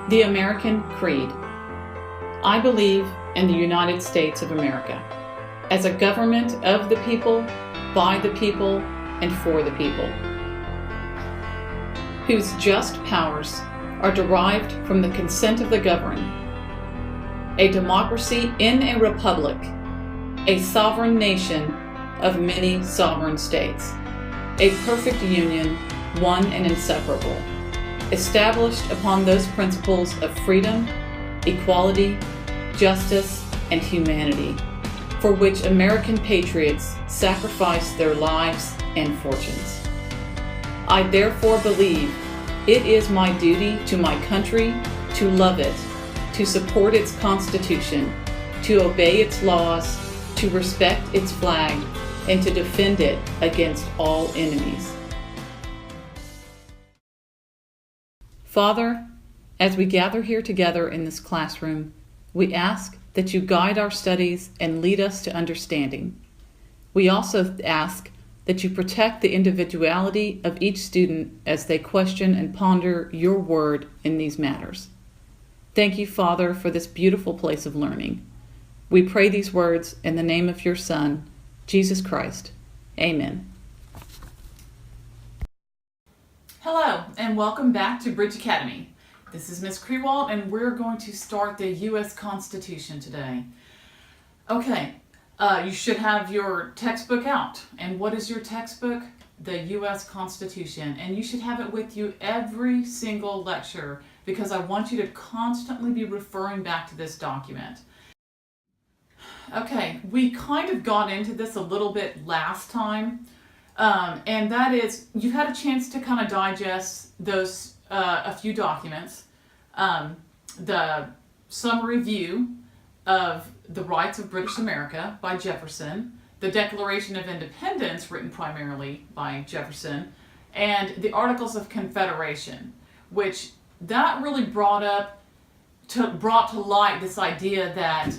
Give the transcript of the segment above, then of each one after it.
The American Creed. I believe in the United States of America as a government of the people, by the people, and for the people, whose just powers are derived from the consent of the governed, a democracy in a republic, a sovereign nation of many sovereign states, a perfect union, one and inseparable, established upon those principles of freedom, equality, justice, and humanity, for which American patriots sacrificed their lives and fortunes. I therefore believe it is my duty to my country to love it, to support its Constitution, to obey its laws, to respect its flag, and to defend it against all enemies. Father, as we gather here together in this classroom, we ask that you guide our studies and lead us to understanding. We also ask that you protect the individuality of each student as they question and ponder your word in these matters. Thank you, Father, for this beautiful place of learning. We pray these words in the name of your Son, Jesus Christ. Amen. Hello, and welcome back to Bridge Academy. This is Ms. Krewalt, and we're going to start the U.S. Constitution today. Okay, you should have your textbook out. And what is your textbook? The U.S. Constitution. And you should have it with you every single lecture because I want you to constantly be referring back to this document. Okay, we kind of got into this a little bit last time. And that is, you've had a chance to kind of digest those, a few documents. The summary view of the Rights of British America by Jefferson, the Declaration of Independence written primarily by Jefferson, and the Articles of Confederation, which that really brought to light this idea that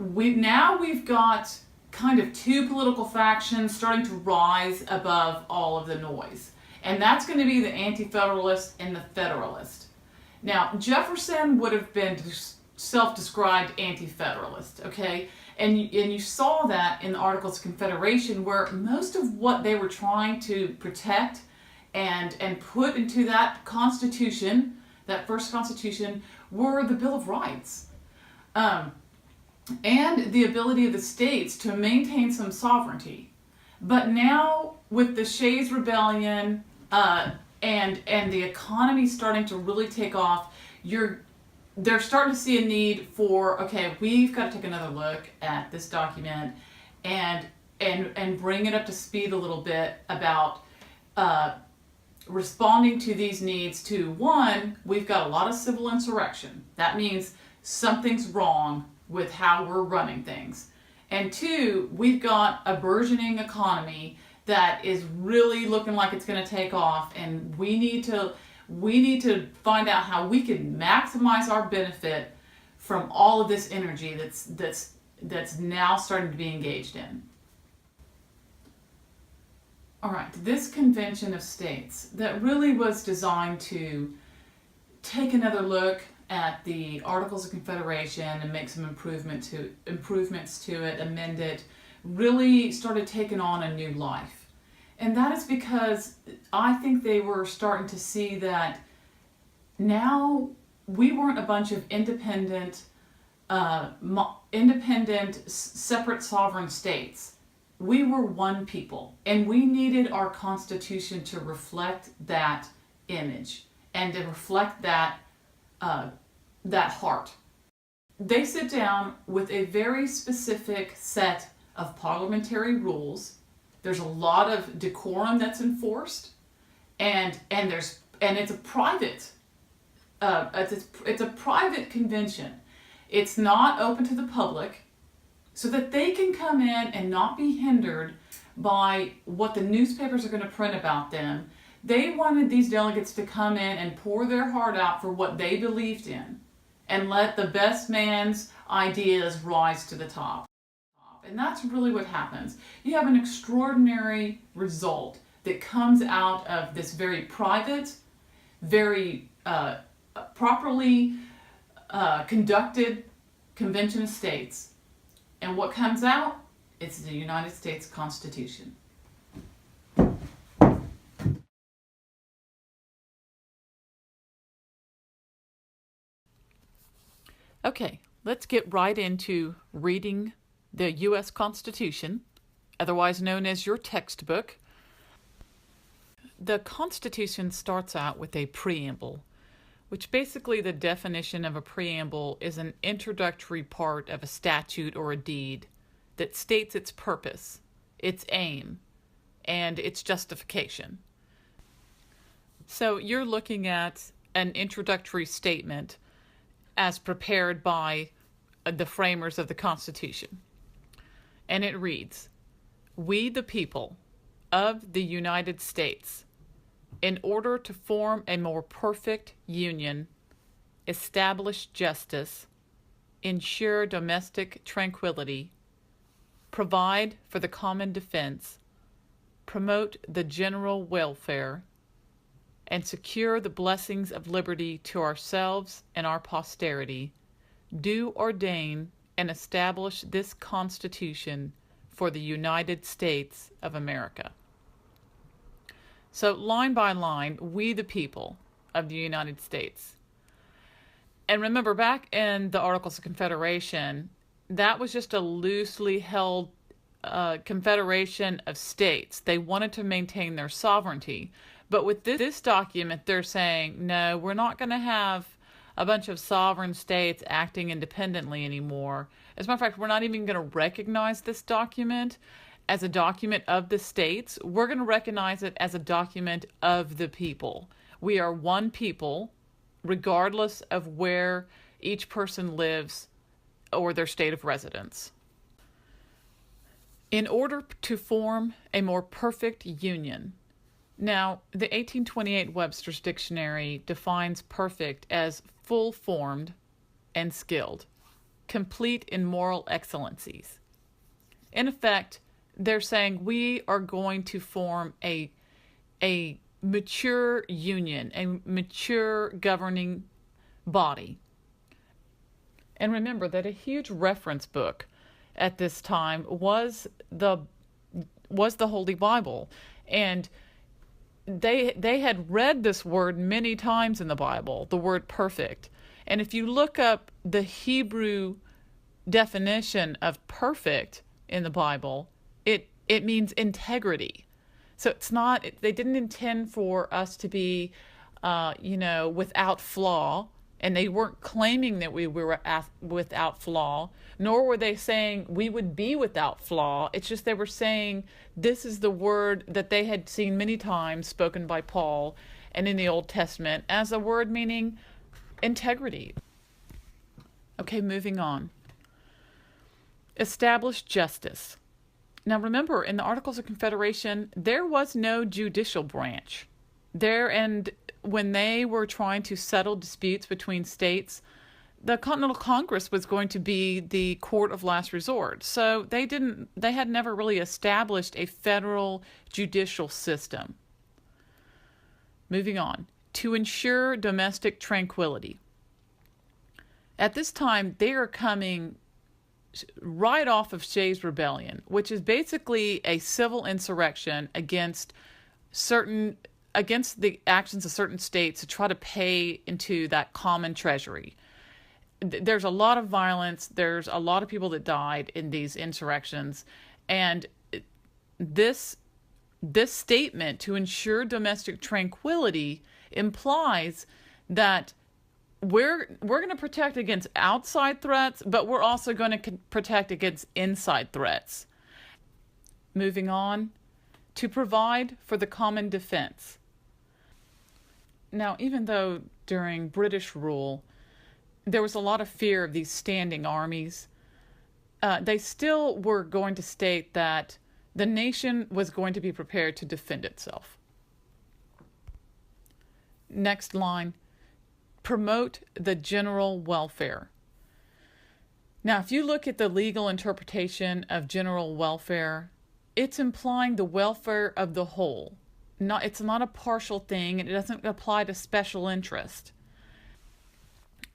we've got kind of two political factions starting to rise above all of the noise. And that's going to be the Anti-Federalist and the Federalist. Now, Jefferson would have been self-described Anti-Federalist, okay? And you saw that in the Articles of Confederation, where most of what they were trying to protect and put into that Constitution, that first Constitution, were the Bill of Rights. And the ability of the states to maintain some sovereignty. But now, with the Shays Rebellion and the economy starting to really take off, they're starting to see a need for, okay, we've got to take another look at this document and bring it up to speed a little bit about responding to these needs to, one, we've got a lot of civil insurrection. That means something's wrong with how we're running things. And two, we've got a burgeoning economy that is really looking like it's going to take off, and we need to find out how we can maximize our benefit from all of this energy that's now starting to be engaged in. All right, this convention of states that really was designed to take another look at the Articles of Confederation and make some improvements to it, amend it, really started taking on a new life. And that is because I think they were starting to see that now we weren't a bunch of independent, separate sovereign states. We were one people, and we needed our Constitution to reflect that image and to reflect that heart. They sit down with a very specific set of parliamentary rules. There's a lot of decorum that's enforced, and it's a private it's a private convention. It's not open to the public, so that they can come in and not be hindered by what the newspapers are going to print about them. They wanted these delegates to come in and pour their heart out for what they believed in and let the best man's ideas rise to the top. And that's really what happens. You have an extraordinary result that comes out of this very private, very properly conducted convention of states. And what comes out? It's the United States Constitution. Okay, let's get right into reading the U.S. Constitution, otherwise known as your textbook. The Constitution starts out with a preamble, which basically the definition of a preamble is an introductory part of a statute or a deed that states its purpose, its aim, and its justification. So you're looking at an introductory statement as prepared by the framers of the Constitution. And it reads, "We the people of the United States, in order to form a more perfect union, establish justice, ensure domestic tranquility, provide for the common defense, promote the general welfare, and secure the blessings of liberty to ourselves and our posterity, do ordain and establish this Constitution for the United States of America." So line by line, we the people of the United States. And remember, back in the Articles of Confederation, that was just a loosely held confederation of states. They wanted to maintain their sovereignty. But with this document, they're saying, no, we're not going to have a bunch of sovereign states acting independently anymore. As a matter of fact, we're not even going to recognize this document as a document of the states. We're going to recognize it as a document of the people. We are one people, regardless of where each person lives or their state of residence. In order to form a more perfect union. Now, the 1828 Webster's Dictionary defines perfect as full-formed and skilled, complete in moral excellencies. In effect, they're saying we are going to form a mature union, a mature governing body. And remember that a huge reference book at this time was the Holy Bible. And they had read this word many times in the Bible, the word perfect. And if you look up the Hebrew definition of perfect in the Bible, it means integrity. So it's not, they didn't intend for us to be, without flaw. And they weren't claiming that we were without flaw, nor were they saying we would be without flaw. It's just they were saying this is the word that they had seen many times spoken by Paul and in the Old Testament as a word meaning integrity. Okay, moving on. Establish justice. Now remember, in the Articles of Confederation, there was no judicial branch. When they were trying to settle disputes between states, the Continental Congress was going to be the court of last resort. So they had never really established a federal judicial system. Moving on. To ensure domestic tranquility. At this time, they are coming right off of Shays' Rebellion, which is basically a civil insurrection against the actions of certain states to try to pay into that common treasury. There's a lot of violence. There's a lot of people that died in these insurrections. And this statement, to ensure domestic tranquility, implies that we're going to protect against outside threats, but we're also going to protect against inside threats. Moving on. To provide for the common defense. Now, even though during British rule there was a lot of fear of these standing armies, they still were going to state that the nation was going to be prepared to defend itself. Next line, promote the general welfare. Now, if you look at the legal interpretation of general welfare, it's implying the welfare of the whole. It's not a partial thing, and it doesn't apply to special interest.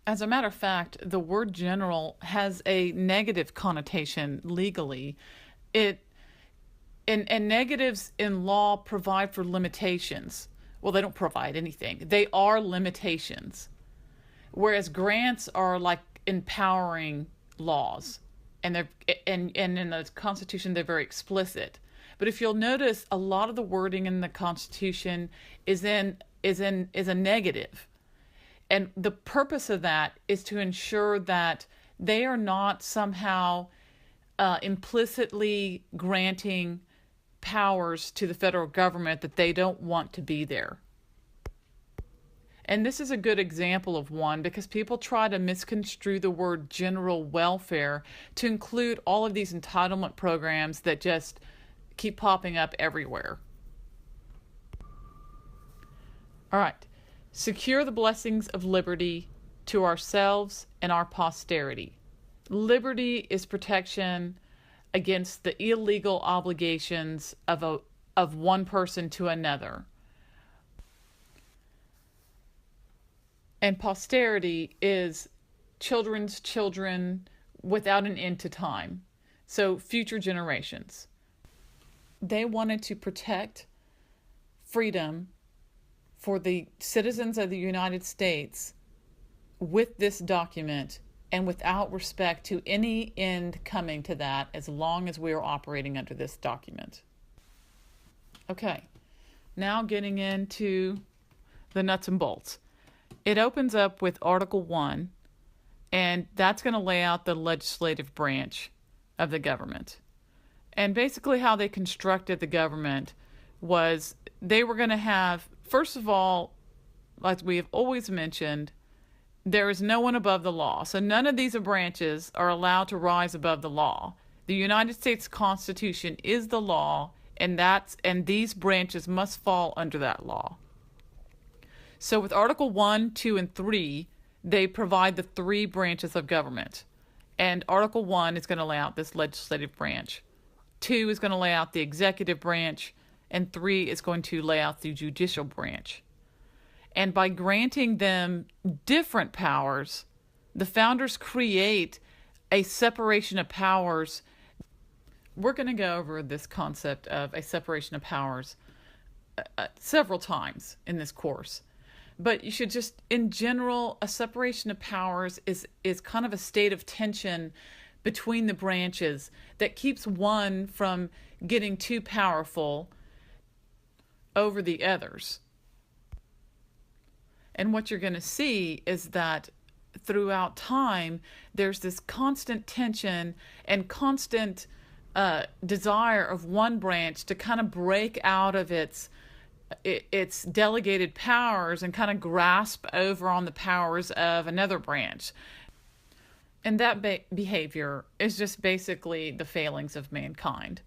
As a matter of fact, the word general has a negative connotation legally. And negatives in law provide for limitations. Well, they don't provide anything. They are limitations. Whereas grants are like empowering laws. And in the Constitution they're very explicit. But if you'll notice, a lot of the wording in the Constitution is a negative. And the purpose of that is to ensure that they are not somehow implicitly granting powers to the federal government that they don't want to be there. And this is a good example of one because people try to misconstrue the word general welfare to include all of these entitlement programs that just keep popping up everywhere. All right. Secure the blessings of liberty to ourselves and our posterity. Liberty is protection against the illegal obligations of one person to another. And posterity is children's children without an end to time. So future generations. They wanted to protect freedom for the citizens of the United States with this document and without respect to any end coming to that as long as we are operating under this document. Okay, now getting into the nuts and bolts. It opens up with Article 1, and that's going to lay out the legislative branch of the government. And basically how they constructed the government was they were going to have, first of all, like we have always mentioned, there is no one above the law. So none of these branches are allowed to rise above the law. The United States Constitution is the law, and these branches must fall under that law. So with Article 1, 2, and 3, they provide the three branches of government. And Article 1 is going to lay out this legislative branch. 2 is going to lay out the executive branch, and 3 is going to lay out the judicial branch. And by granting them different powers, the founders create a separation of powers. We're going to go over this concept of a separation of powers several times in this course. But you should just, in general, a separation of powers is kind of a state of tension between the branches that keeps one from getting too powerful over the others. And what you're going to see is that throughout time, there's this constant tension and constant desire of one branch to kind of break out of its delegated powers and kind of grasp over on the powers of another branch. And that behavior is just basically the failings of mankind.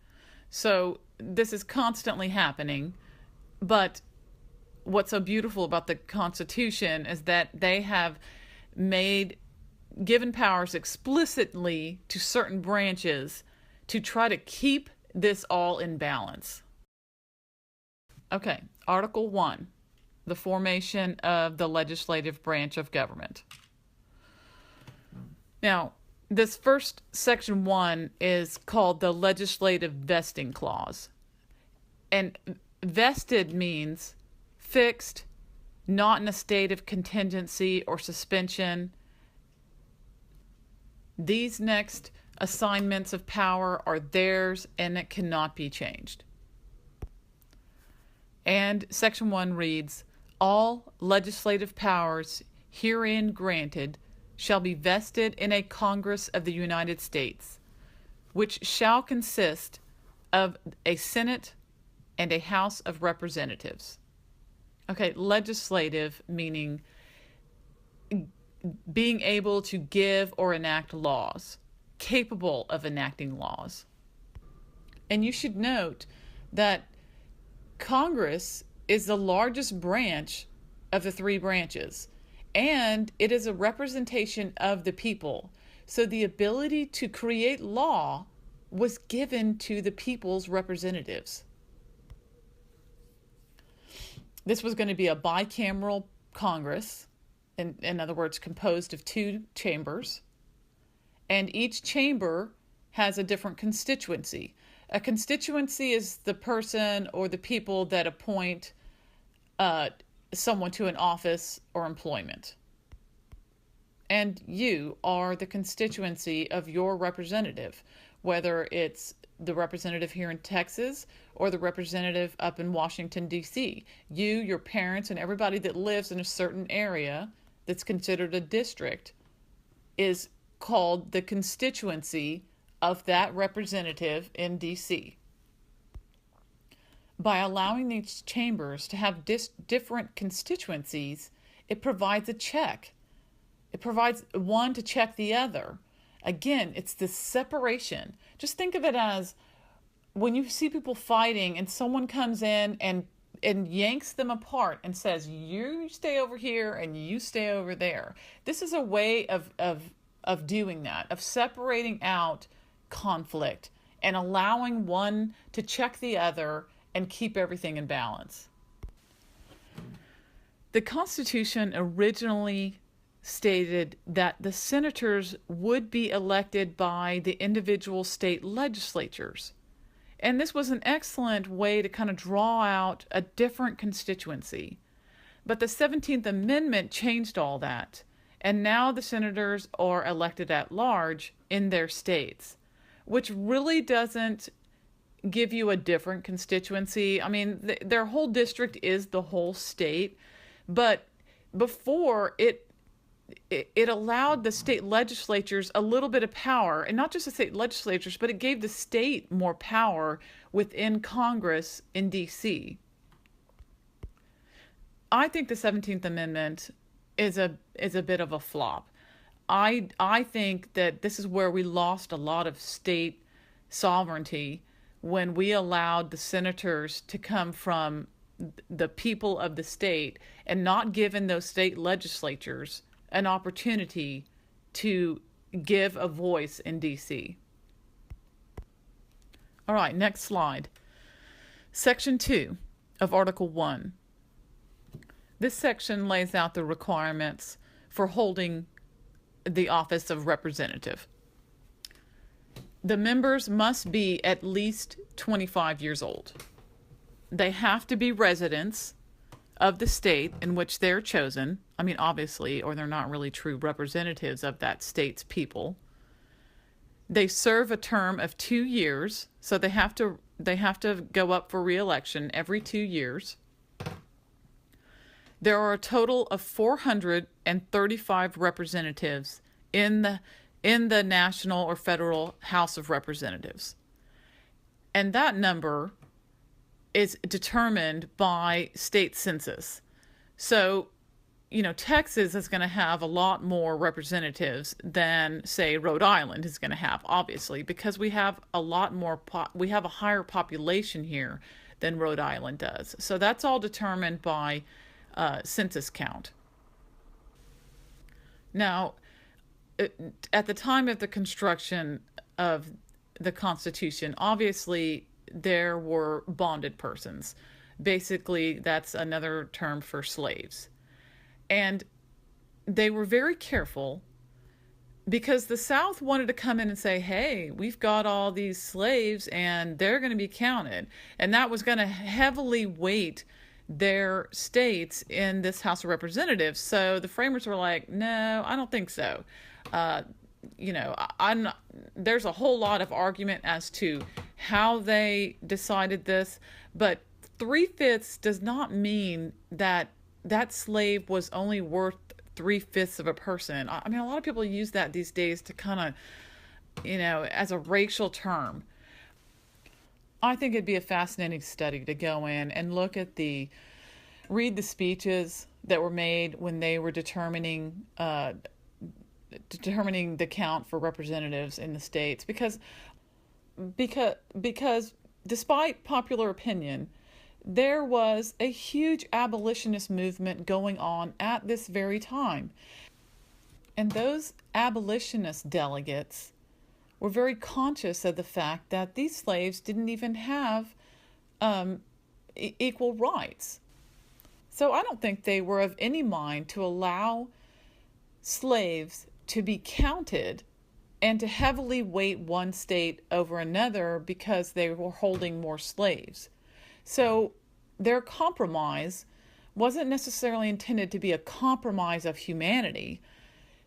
So this is constantly happening, but what's so beautiful about the Constitution is that they have given powers explicitly to certain branches to try to keep this all in balance. Okay, Article 1, the formation of the legislative branch of government. Now, this first Section 1 is called the Legislative Vesting Clause. And vested means fixed, not in a state of contingency or suspension. These next assignments of power are theirs and it cannot be changed. And Section 1 reads, all legislative powers herein granted shall be vested in a Congress of the United States, which shall consist of a Senate and a House of Representatives. Okay, legislative meaning being able to give or enact laws, capable of enacting laws. And you should note that Congress is the largest branch of the three branches, and it is a representation of the people. So the ability to create law was given to the people's representatives. This was going to be a bicameral Congress, in other words, composed of 2 chambers, and each chamber has a different constituency. A constituency is the person or the people that appoint someone to an office or employment. And you are the constituency of your representative, whether it's the representative here in Texas or the representative up in Washington, D.C. You, your parents, and everybody that lives in a certain area that's considered a district is called the constituency of that representative in D.C. By allowing these chambers to have different constituencies, it provides a check. It provides one to check the other. Again, it's this separation. Just think of it as when you see people fighting and someone comes in and yanks them apart and says, you stay over here and you stay over there. This is a way of doing that, of separating out conflict and allowing one to check the other and keep everything in balance. The Constitution originally stated that the senators would be elected by the individual state legislatures. And this was an excellent way to kind of draw out a different constituency. But the 17th Amendment changed all that. And now the senators are elected at large in their states, which really doesn't give you a different constituency. I mean, their whole district is the whole state. But before, it allowed the state legislatures a little bit of power, and not just the state legislatures, but it gave the state more power within Congress in D.C. I think the 17th Amendment is a bit of a flop. I think that this is where we lost a lot of state sovereignty when we allowed the senators to come from the people of the state and not given those state legislatures an opportunity to give a voice in D.C. All right, next slide. Section 2 of Article 1. This section lays out the requirements for holding the office of representative. The members must be at least 25 years old. They have to be residents of the state in which they're chosen. I mean, obviously, or they're not really true representatives of that state's people. They serve a term of 2 years, so they have to go up for re-election every 2 years. There are a total of 435 representatives in the national or federal House of Representatives. And that number is determined by state census. So, Texas is going to have a lot more representatives than, say, Rhode Island is going to have, obviously, because we have a lot more, we have a higher population here than Rhode Island does. So that's all determined by census count. Now, at the time of the construction of the Constitution, obviously there were bonded persons. Basically, that's another term for slaves. And they were very careful because the South wanted to come in and say, hey, we've got all these slaves and they're going to be counted. And that was going to heavily weight their states in this House of Representatives. So the framers were like, no, I don't think so. There's a whole lot of argument as to how they decided this, but 3/5 does not mean that that slave was only worth 3/5 of a person. I mean, a lot of people use that these days to kind of, as a racial term. I think it'd be a fascinating study to go in and read the speeches that were made when they were determining the count for representatives in the states, because despite popular opinion, there was a huge abolitionist movement going on at this very time. And those abolitionist delegates were very conscious of the fact that these slaves didn't even have equal rights. So I don't think they were of any mind to allow slaves to be counted and to heavily weight one state over another because they were holding more slaves. So their compromise wasn't necessarily intended to be a compromise of humanity,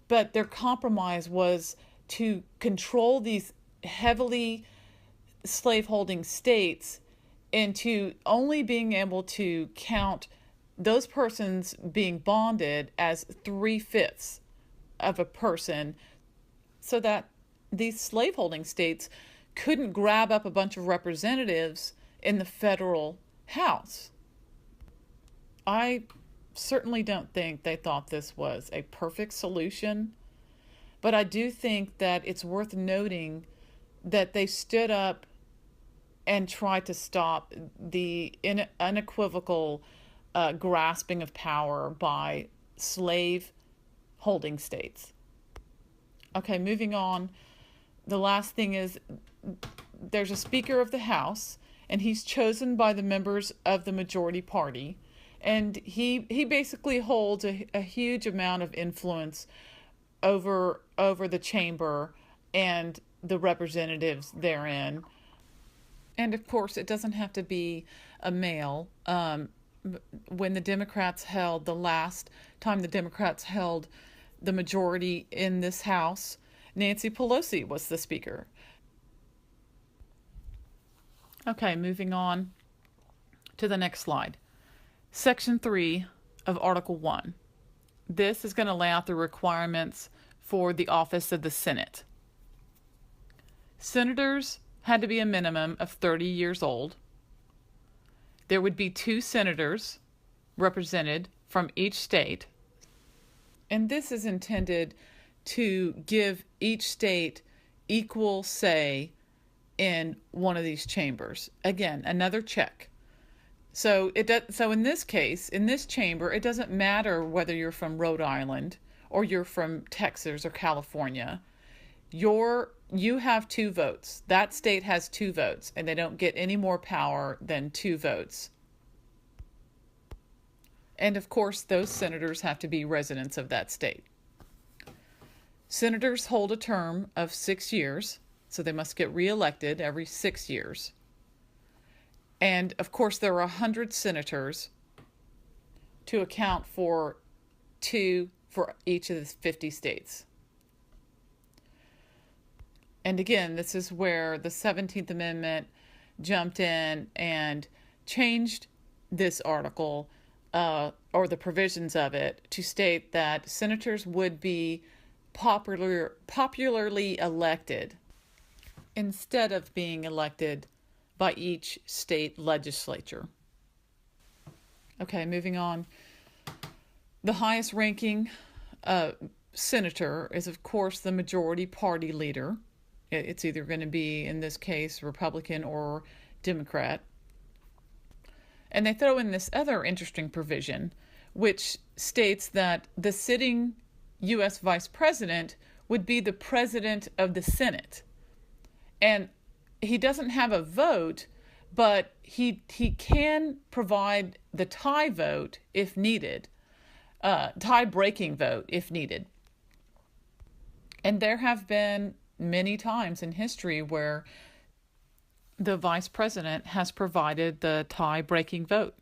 but their compromise was to control these heavily slaveholding states into only being able to count those persons being bonded as 3/5 of a person, so that these slaveholding states couldn't grab up a bunch of representatives in the federal House. I certainly don't think they thought this was a perfect solution, but I do think that it's worth noting that they stood up and tried to stop the unequivocal grasping of power by slave holding states. Okay, moving on. The last thing is there's a Speaker of the House, and he's chosen by the members of the majority party. And he basically holds a huge amount of influence over the chamber and the representatives therein. And of course, it doesn't have to be a male. When the last time the Democrats held the majority in this House, Nancy Pelosi was the Speaker. Okay, moving on to the next slide. Section 3 of Article 1. This is going to lay out the requirements for the office of the Senate. Senators had to be a minimum of 30 years old. There would be 2 senators represented from each state. And this is intended to give each state equal say in one of these chambers. Again, another check. So in this case, in this chamber, it doesn't matter whether you're from Rhode Island or you're from Texas or California. You have 2 votes. That state has 2 votes, and they don't get any more power than 2 votes. And of course, those senators have to be residents of that state. Senators hold a term of 6 years, so they must get reelected every 6 years. And of course, there are 100 senators to account for 2 for each of the 50 states. And again, this is where the 17th Amendment jumped in and changed this article, or the provisions of it, to state that senators would be popularly elected instead of being elected by each state legislature. Okay, moving on. The highest ranking senator is, of course, the majority party leader. It's either going to be, in this case, Republican or Democrat. And they throw in this other interesting provision, which states that the sitting U.S. Vice President would be the President of the Senate. And he doesn't have a vote, but he can provide the tie vote if needed, tie-breaking vote if needed. And there have been many times in history where the vice president has provided the tie-breaking vote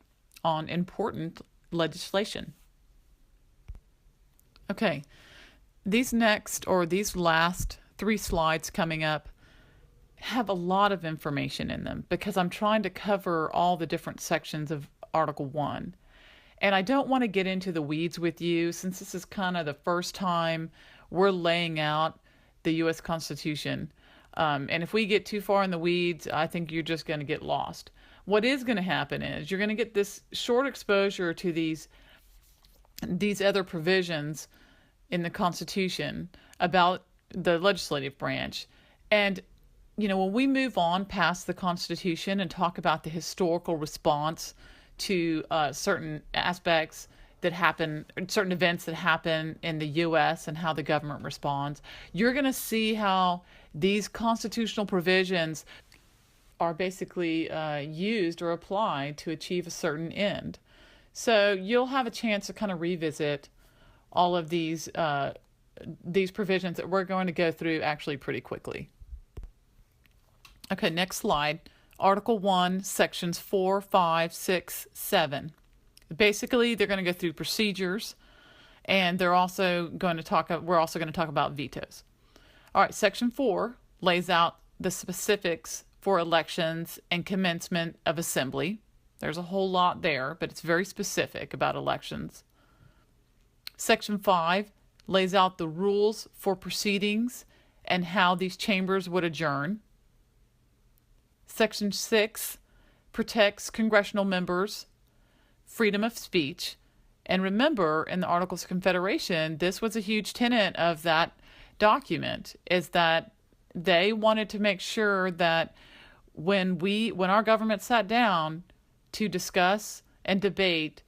on important legislation. Okay, these last 3 slides coming up have a lot of information in them because I'm trying to cover all the different sections of Article 1. And I don't want to get into the weeds with you since this is kind of the first time we're laying out the U.S. Constitution. And if we get too far in the weeds, I think you're just going to get lost. What is going to happen is you're going to get this short exposure to these other provisions in the Constitution about the legislative branch. And, when we move on past the Constitution and talk about the historical response to certain aspects that happen, certain events that happen in the U.S. and how the government responds, you're going to see how these constitutional provisions are basically used or applied to achieve a certain end. So you'll have a chance to kind of revisit all of these these provisions that we're going to go through actually pretty quickly. Okay, next slide. Article 1, sections 4, 5, 6, 7. Basically, they're going to go through procedures, and we're also going to talk about vetoes. All right, section 4 lays out the specifics for elections and commencement of assembly. There's a whole lot there, but it's very specific about elections. Section 5 lays out the rules for proceedings and how these chambers would adjourn. Section 6 protects congressional members' freedom of speech. And remember, in the Articles of Confederation, this was a huge tenet of that document, is that they wanted to make sure that when our government sat down to discuss and debate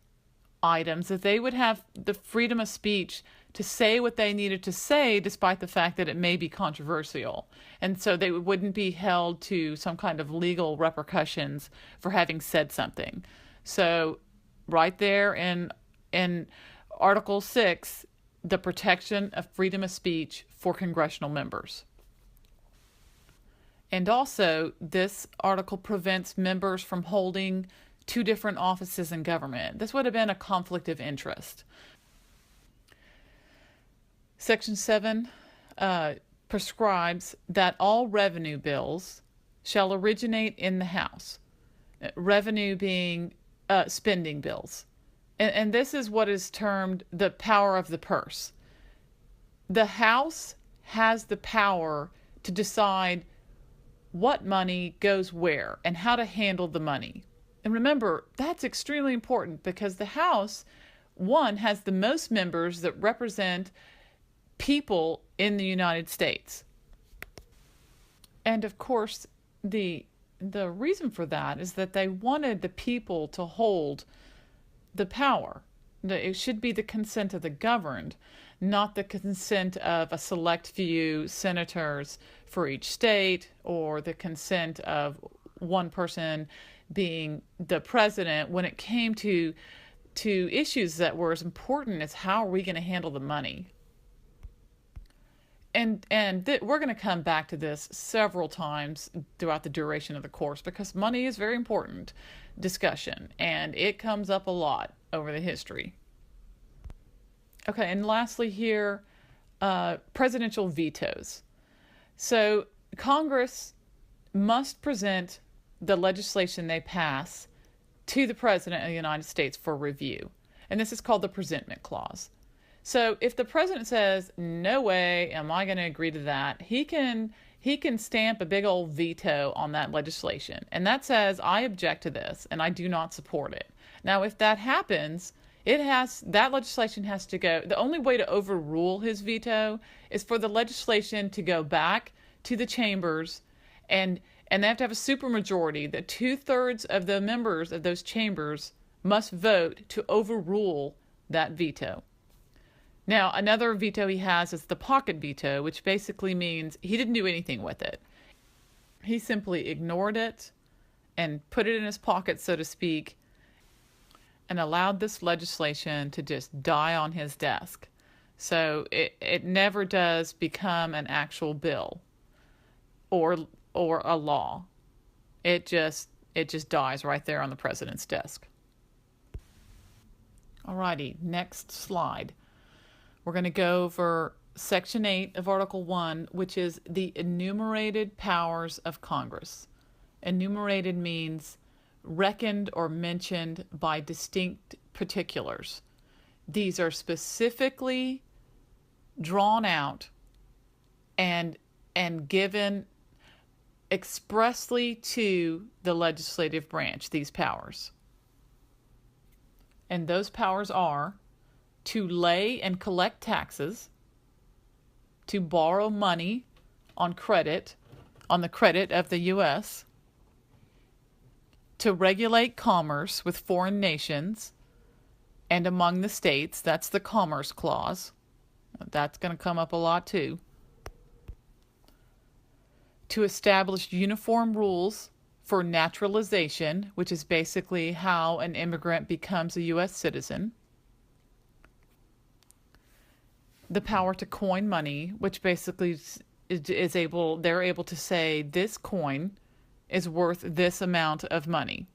items, that they would have the freedom of speech to say what they needed to say, despite the fact that it may be controversial. And so they wouldn't be held to some kind of legal repercussions for having said something. So right there in Article 6, the protection of freedom of speech for congressional members. And also, this article prevents members from holding two different offices in government. This would have been a conflict of interest. Section 7 prescribes that all revenue bills shall originate in the House. Revenue being spending bills. And this is what is termed the power of the purse. The House has the power to decide what money goes where and how to handle the money. And remember, that's extremely important because the House, one, has the most members that represent people in the United States. And of course, the reason for that is that they wanted the people to hold the power. It should be the consent of the governed, not the consent of a select few senators for each state, or the consent of one person being the president, when it came to issues that were as important as how are we going to handle the money. And we're going to come back to this several times throughout the duration of the course because money is very important discussion, and it comes up a lot over the history. Okay, and lastly here, presidential vetoes. So Congress must present the legislation they pass to the President of the United States for review. And this is called the presentment clause. So if the president says, no way am I going to agree to that, he can stamp a big old veto on that legislation. And that says, I object to this and I do not support it. Now, if that happens, that legislation has to go. The only way to overrule his veto is for the legislation to go back to the chambers, and they have to have a supermajority. That 2/3 of the members of those chambers must vote to overrule that veto. Now, another veto he has is the pocket veto, which basically means he didn't do anything with it. He simply ignored it and put it in his pocket, so to speak, and allowed this legislation to just die on his desk. So it never does become an actual bill or a law. It just dies right there on the president's desk. Alrighty, next slide. We're going to go over Section 8 of Article 1, which is the enumerated powers of Congress. Enumerated means reckoned or mentioned by distinct particulars. These are specifically drawn out and given expressly to the legislative branch, these powers. And those powers are to lay and collect taxes, to borrow money on the credit of the U.S., to regulate commerce with foreign nations and among the states. That's the Commerce Clause. That's going to come up a lot too. To establish uniform rules for naturalization, which is basically how an immigrant becomes a U.S. citizen. the power to coin money, which basically they're able to say this coin is worth this amount of money,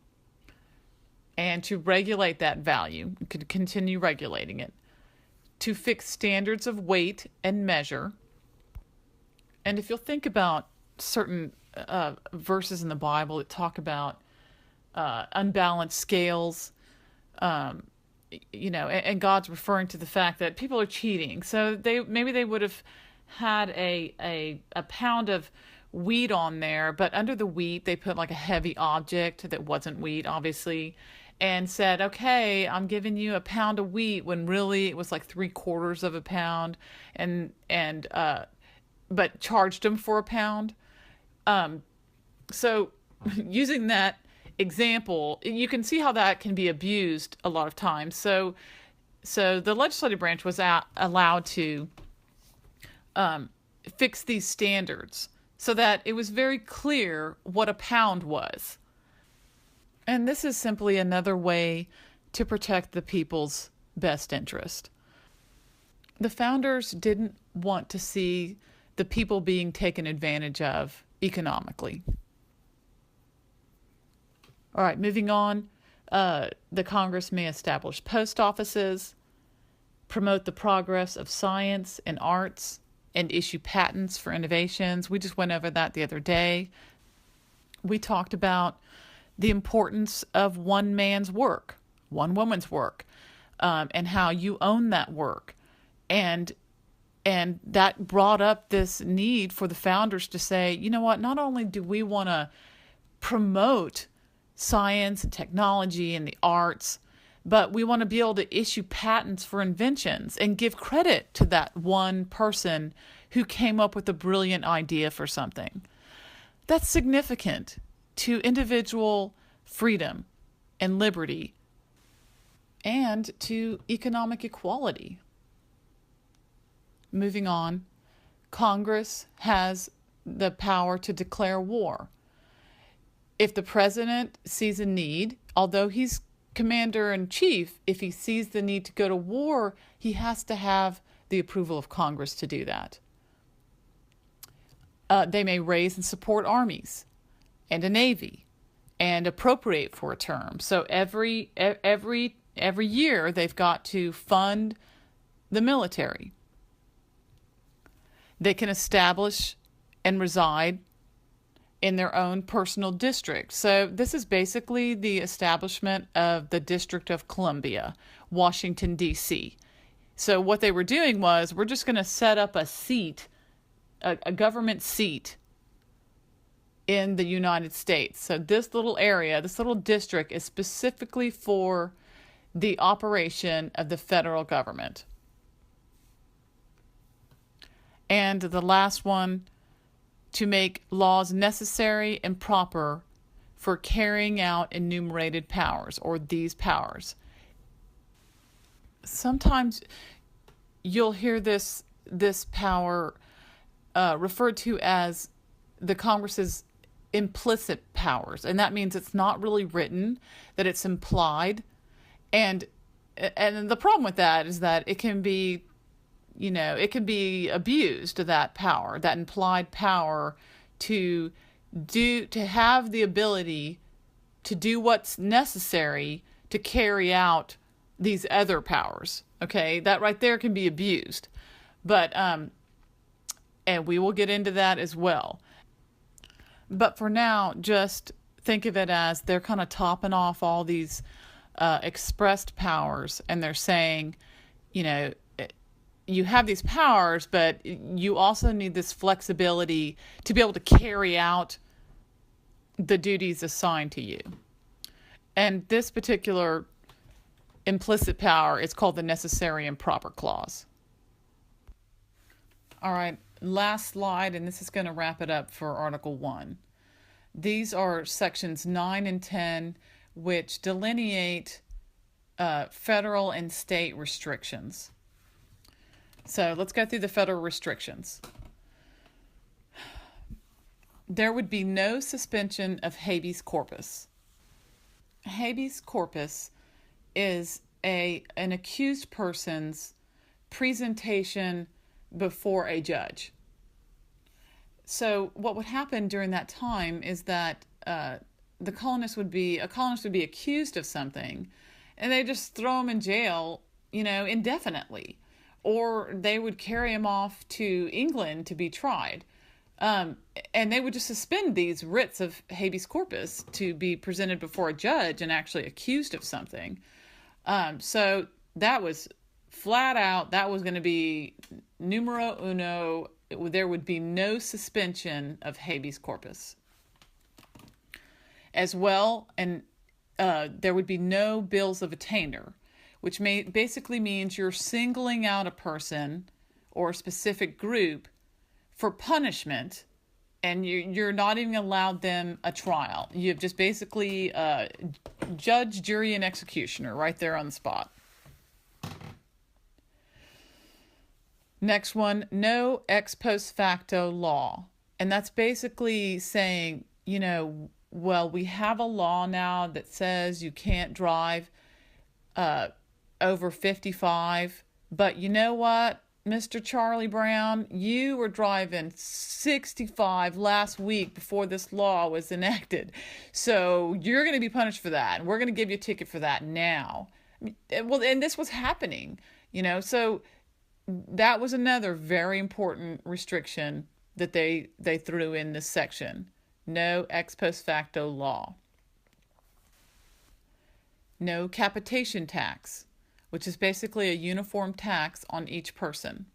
and to regulate that value, could continue regulating it, to fix standards of weight and measure. And if you'll think about certain verses in the Bible that talk about unbalanced scales, and God's referring to the fact that people are cheating. So they would have had a pound of wheat on there, but under the wheat they put like a heavy object that wasn't wheat, obviously, and said, okay, I'm giving you a pound of wheat, when really it was like 3/4 of a pound, but charged them for a pound. So using that example, you can see how that can be abused a lot of times. So the legislative branch was allowed to fix these standards so that it was very clear what a pound was. And this is simply another way to protect the people's best interest. The founders didn't want to see the people being taken advantage of economically. All right, moving on. The Congress may establish post offices, promote the progress of science and arts, and issue patents for innovations. We just went over that the other day. We talked about the importance of one man's work, one woman's work, and how you own that work. And that brought up this need for the founders to say, you know what, not only do we want to promote science and technology and the arts, but we want to be able to issue patents for inventions and give credit to that one person who came up with a brilliant idea for something. That's significant to individual freedom and liberty and to economic equality. Moving on, Congress has the power to declare war. If the president sees a need, although he's commander-in-chief, if he sees the need to go to war, he has to have the approval of Congress to do that. They may raise and support armies and a navy and appropriate for a term. So every year they've got to fund the military. They can establish and reside in their own personal district. So this is basically the establishment of the District of Columbia, Washington, D.C. So what they were doing was, we're just going to set up a seat, a government seat in the United States. So this little area, this little district is specifically for the operation of the federal government. And the last one, to make laws necessary and proper for carrying out enumerated powers, or these powers. Sometimes you'll hear this power referred to as the Congress's implicit powers, and that means it's not really written, that it's implied. And the problem with that is that it can be abused, that power, that implied power to have the ability to do what's necessary to carry out these other powers. Okay, that right there can be abused. But and we will get into that as well. But for now, just think of it as they're kind of topping off all these expressed powers, and they're saying, you have these powers, but you also need this flexibility to be able to carry out the duties assigned to you. And this particular implicit power is called the necessary and proper clause. All right, last slide, and this is going to wrap it up for Article 1. These are sections 9 and 10, which delineate federal and state restrictions. So let's go through the federal restrictions. There would be no suspension of habeas corpus. Habeas corpus is an accused person's presentation before a judge. So what would happen during that time is that a colonist would be accused of something, and they just throw him in jail, indefinitely, or they would carry him off to England to be tried. And they would just suspend these writs of habeas corpus to be presented before a judge and actually accused of something. So that was flat out, that was going to be numero uno. There would be no suspension of habeas corpus. As well, and there would be no bills of attainder, which basically means you're singling out a person or a specific group for punishment, and you're not even allowed them a trial. You've just basically judge, jury, and executioner right there on the spot. Next one, no ex post facto law. And that's basically saying, well, we have a law now that says you can't drive over 55, but you know what, Mr. Charlie Brown, you were driving 65 last week before this law was enacted. So you're going to be punished for that, and we're going to give you a ticket for that now. Well, and this was happening, so that was another very important restriction that they threw in this section. No ex post facto law. No capitation tax, which is basically a uniform tax on each person.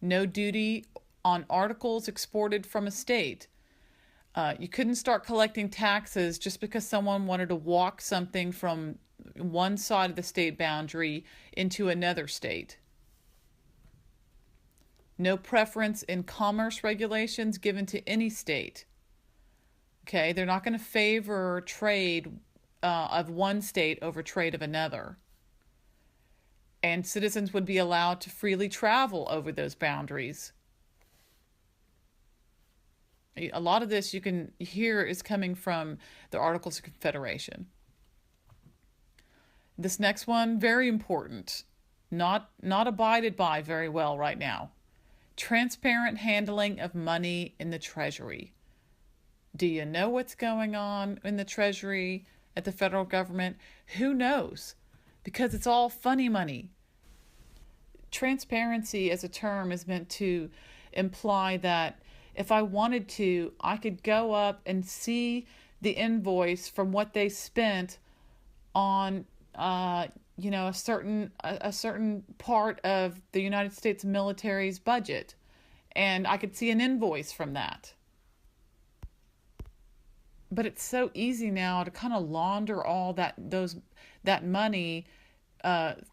No duty on articles exported from a state. You couldn't start collecting taxes just because someone wanted to walk something from one side of the state boundary into another state. No preference in commerce regulations given to any state. Okay, they're not going to favor trade of one state over trade of another. And citizens would be allowed to freely travel over those boundaries. A lot of this you can hear is coming from the Articles of Confederation. This next one, very important, not abided by very well right now. Transparent handling of money in the Treasury. Do you know what's going on in the Treasury at the federal government? Who knows? Because it's all funny money. Transparency as a term is meant to imply that if I wanted to, I could go up and see the invoice from what they spent on a certain part of the United States military's budget, and I could see an invoice from that. But it's so easy now to kind of launder all that money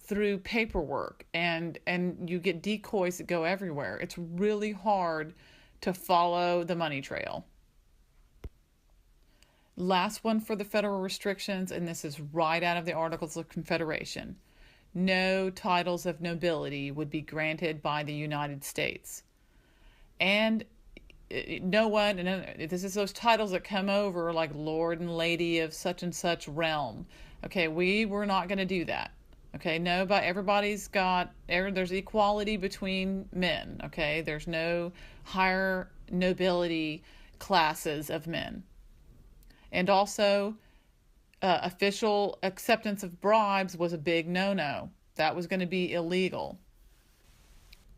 through paperwork, and you get decoys that go everywhere. It's really hard to follow the money trail. Last one for the federal restrictions, and this is right out of the Articles of Confederation. No titles of nobility would be granted by the United States. And no one, and this is those titles that come over like Lord and Lady of such and such realm. Okay, we were not going to do that. Okay, no, but there's equality between men. Okay, there's no higher nobility classes of men. And also, official acceptance of bribes was a big no-no. That was going to be illegal.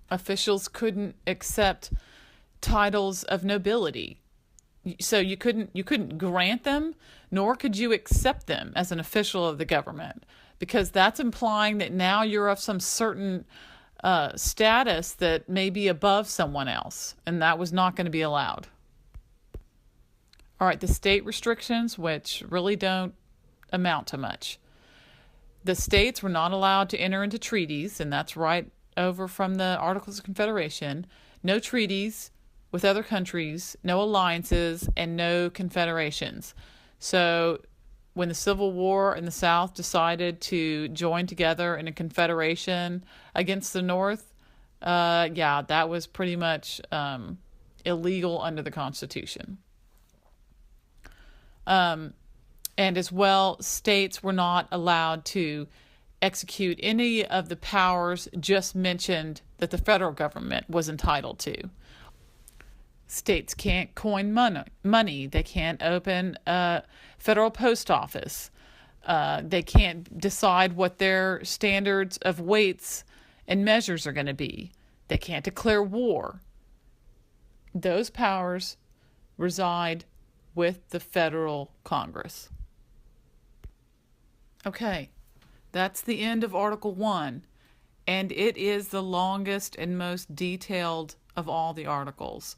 Officials couldn't accept titles of nobility. So you couldn't grant them, nor could you accept them as an official of the government, because that's implying that now you're of some certain status that may be above someone else, and that was not going to be allowed. All right, the state restrictions, which really don't amount to much. The states were not allowed to enter into treaties, and that's right over from the Articles of Confederation. No treaties with other countries, no alliances, and no confederations. So when the Civil War in the South decided to join together in a confederation against the North, that was pretty much illegal under the Constitution. And as well, states were not allowed to execute any of the powers just mentioned that the federal government was entitled to. States can't coin money. They can't open a federal post office. They can't decide what their standards of weights and measures are going to be. They can't declare war. Those powers reside with the federal Congress. Okay, that's the end of Article 1, and it is the longest and most detailed of all the articles.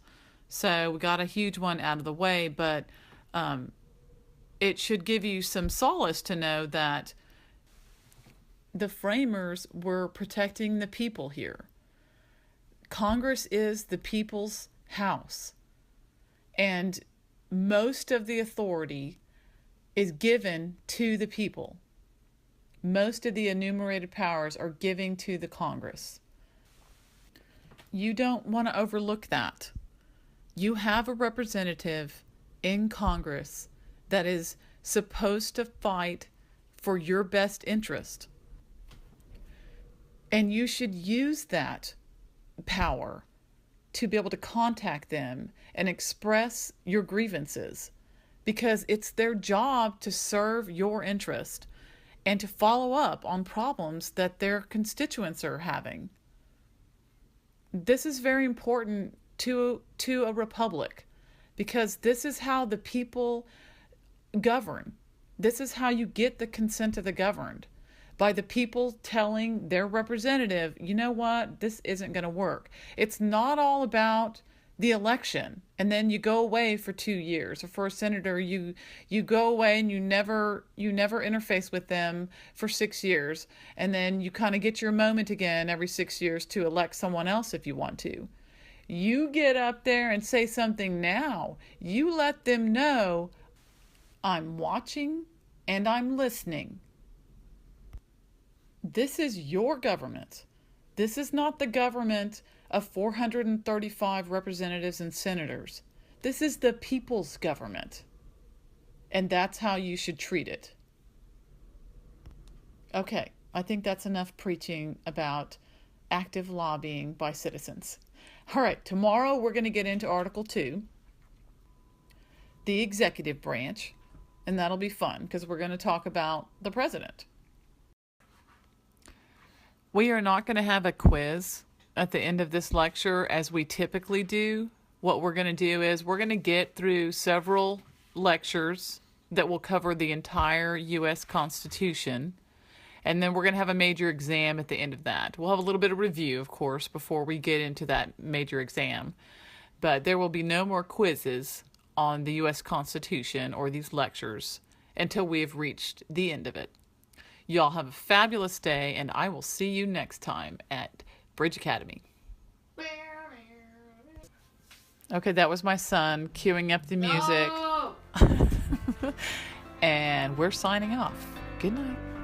So we got a huge one out of the way, but it should give you some solace to know that the framers were protecting the people here. Congress is the people's house, and most of the authority is given to the people. Most of the enumerated powers are given to the Congress. You don't want to overlook that. You have a representative in Congress that is supposed to fight for your best interest. And you should use that power to be able to contact them and express your grievances, because it's their job to serve your interest and to follow up on problems that their constituents are having. This is very important to a republic, because this is how the people govern. This is how you get the consent of the governed, by the people telling their representative, you know what, this isn't going to work. It's not all about the election and then you go away for 2 years. Or for a senator, you go away and you never interface with them for 6 years, and then you kind of get your moment again every 6 years to elect someone else if you want to. You get up there and say something now. You let them know, I'm watching and I'm listening. This is your government. This is not the government of 435 representatives and senators. This is the people's government. And that's how you should treat it. Okay, I think that's enough preaching about active lobbying by citizens. All right, tomorrow we're going to get into Article 2, the executive branch, and that'll be fun because we're going to talk about the president. We are not going to have a quiz at the end of this lecture as we typically do. What we're going to do is we're going to get through several lectures that will cover the entire U.S. Constitution, and then we're going to have a major exam at the end of that. We'll have a little bit of review, of course, before we get into that major exam, but there will be no more quizzes on the U.S. Constitution or these lectures until we have reached the end of it. Y'all have a fabulous day, and I will see you next time at Bridge Academy. Okay, that was my son queuing up the music. No! And we're signing off. Good night.